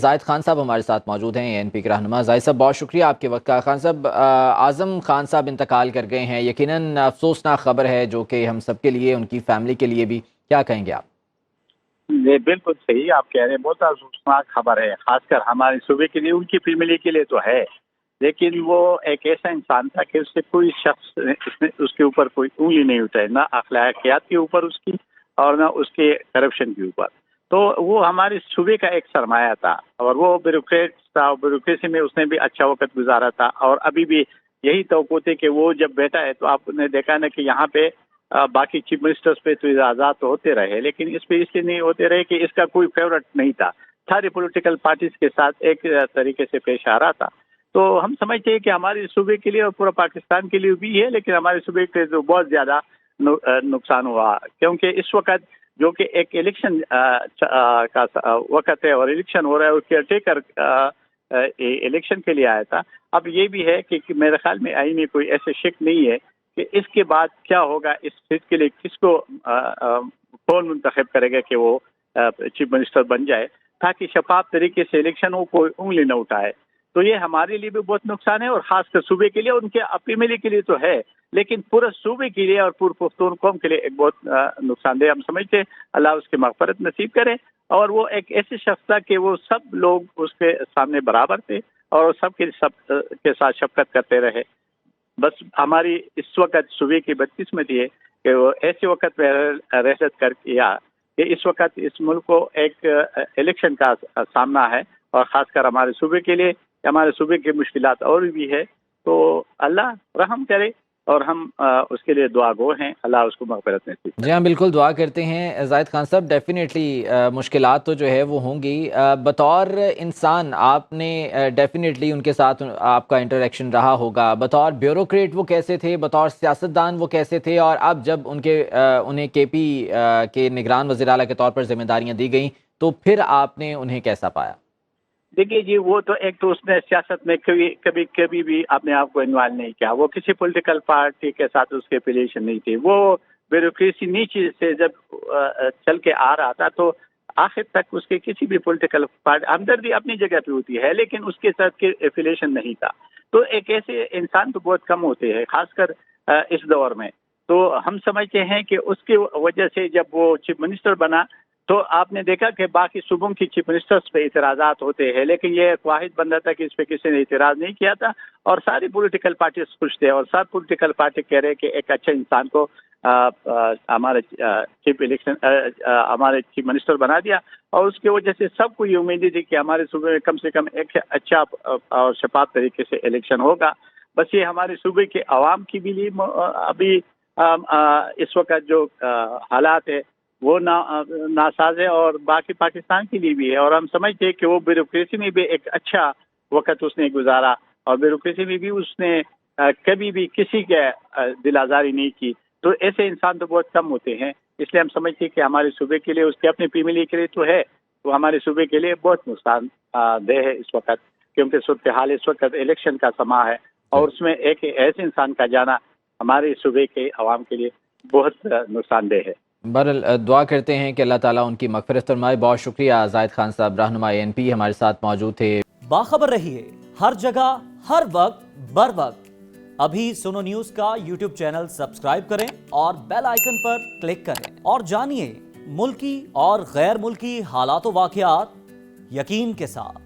زاہد خان صاحب ہمارے ساتھ موجود ہیں، ANP کے رہنما۔ زاہد صاحب بہت شکریہ آپ کے وقت کا۔ خان صاحب، اعظم خان صاحب انتقال کر گئے ہیں، یقیناً افسوسناک خبر ہے جو کہ ہم سب کے لیے، ان کی فیملی کے لیے بھی، کیا کہیں گے آپ؟ یہ بالکل صحیح آپ کہہ رہے ہیں، بہت افسوسناک خبر ہے، خاص کر ہمارے صوبے کے لیے، ان کی فیملی کے لیے تو ہے، لیکن وہ ایک ایسا انسان تھا کہ اس سے کوئی شخص اس کے اوپر کوئی انگلی نہیں اٹھائے، نہ اخلاقیات کے اوپر اس کی اور نہ اس کے کرپشن کے اوپر۔ تو وہ ہمارے صوبے کا ایک سرمایہ تھا، اور وہ بیوروکریٹ تھا، بیوروکریسی میں اس نے بھی اچھا وقت گزارا تھا، اور ابھی بھی یہی توقع تھے کہ وہ جب بیٹا ہے تو آپ نے دیکھا نا کہ یہاں پہ باقی چیف منسٹرز پہ تو اعزازات تو ہوتے رہے، لیکن اس پہ اس لیے نہیں ہوتے رہے کہ اس کا کوئی فیورٹ نہیں تھا، ساری پولیٹیکل پارٹیز کے ساتھ ایک طریقے سے پیش آ رہا تھا۔ تو ہم سمجھتے ہیں کہ ہمارے صوبے کے لیے اور پورا پاکستان کے لیے بھی ہے، لیکن ہمارے صوبے کے تو بہت زیادہ نقصان ہوا، کیونکہ اس وقت جو کہ ایک الیکشن کا وقت ہے اور الیکشن ہو رہا ہے، اور کیئر ٹیکر الیکشن کے لیے آیا تھا۔ اب یہ بھی ہے کہ میرے خیال میں آئین میں کوئی ایسے شک نہیں ہے کہ اس کے بعد کیا ہوگا، اس سیٹ کے لیے کس کو کون منتخب کرے گا کہ وہ چیف منسٹر بن جائے، تاکہ شفاف طریقے سے الیکشن ہو، کوئی انگلی نہ اٹھائے۔ تو یہ ہمارے لیے بھی بہت نقصان ہے، اور خاص کر صوبے کے لیے، ان کے فیملی کے لیے تو ہے، لیکن پورے صوبے کے لیے اور پورے پختون قوم کے لیے ایک بہت نقصان دہ ہم سمجھتے ہیں۔ اللہ اس کی مغفرت نصیب کرے، اور وہ ایک ایسے شخص تھا کہ وہ سب لوگ اس کے سامنے برابر تھے، اور سب کے ساتھ شفقت کرتے رہے۔ بس ہماری اس وقت صوبے کی بدقسمتی ہے کہ وہ ایسے وقت میں رحلت کر کیا کہ اس وقت اس ملک کو ایک الیکشن کا سامنا ہے، اور خاص کر ہمارے صوبے کے لیے، ہمارے صوبے کی مشکلات اور بھی ہے۔ تو اللہ رحم کرے، اور ہم اس کے لیے دعا گو ہیں، اللہ اس کو مغفرت نصیب کرے۔ جی ہاں، بالکل دعا کرتے ہیں زاہد خان صاحب۔ ڈیفینیٹلی مشکلات تو جو ہے وہ ہوں گی، بطور انسان آپ نے ڈیفینیٹلی ان کے ساتھ آپ کا انٹریکشن رہا ہوگا، بطور بیوروکریٹ وہ کیسے تھے، بطور سیاستدان وہ کیسے تھے، اور اب جب انہیں KP کے نگران وزیر اعلیٰ کے طور پر ذمہ داریاں دی گئیں تو پھر آپ نے انہیں کیسا پایا؟ دیکھیے جی، وہ تو ایک تو اس نے سیاست میں کبھی بھی اپنے آپ کو انوالو نہیں کیا، وہ کسی پولیٹیکل پارٹی کے ساتھ اس کے افیلیشن نہیں تھی، وہ بیوروکریسی نیچے سے جب چل کے آ رہا تھا تو آخر تک اس کے کسی بھی پولیٹیکل پارٹی ہمدردی اپنی جگہ پہ ہوتی ہے، لیکن اس کے ساتھ افیلیشن نہیں تھا۔ تو ایک ایسے انسان تو بہت کم ہوتے ہیں، خاص کر اس دور میں۔ تو ہم سمجھتے ہیں کہ اس کی وجہ سے جب وہ چیف منسٹر بنا تو آپ نے دیکھا کہ باقی صوبوں کی چیف منسٹرز پہ اعتراضات ہوتے ہیں، لیکن یہ ایک واحد بندہ تھا کہ اس پہ کسی نے اعتراض نہیں کیا تھا، اور ساری پولیٹیکل پارٹیز خوش تھے، اور سب پولیٹیکل پارٹی کہہ رہے کہ ایک اچھے انسان کو ہمارے چیف منسٹر بنا دیا، اور اس کی وجہ سے سب کو یہ امید تھی کہ ہمارے صوبے میں کم سے کم ایک اچھا اور شفاف طریقے سے الیکشن ہوگا۔ بس یہ ہمارے صوبے کے عوام کی بھی لیے ابھی اس وقت جو حالات ہے وہ ناساز ہے، اور باقی پاکستان کے لیے بھی ہے، اور ہم سمجھتے ہیں کہ وہ بیوروکریسی میں بھی ایک اچھا وقت اس نے گزارا، اور بیوروکریسی میں بھی اس نے کبھی بھی کسی کے دل آزاری نہیں کی۔ تو ایسے انسان تو بہت کم ہوتے ہیں، اس لیے ہم سمجھتے ہیں کہ ہمارے صوبے کے لیے، اس کے اپنی فیملی کے لیے تو ہے، تو ہمارے صوبے کے لیے بہت نقصان دہ ہے اس وقت، کیونکہ صورتحال اس وقت الیکشن کا سماں ہے، اور اس میں ایک ایسے انسان کا جانا ہمارے صوبے کے عوام کے لیے بہت نقصان دہ ہے۔ بہرحال دعا کرتے ہیں کہ اللہ تعالیٰ ان کی مغفرت فرمائے۔ بہت شکریہ زاہد خان صاحب، رہنما ANP ہمارے ساتھ موجود تھے۔ باخبر رہیے ہر جگہ ہر وقت بر وقت۔ ابھی سنو نیوز کا YouTube چینل سبسکرائب کریں اور بیل آئیکن پر کلک کریں، اور جانیے ملکی اور غیر ملکی حالات و واقعات یقین کے ساتھ۔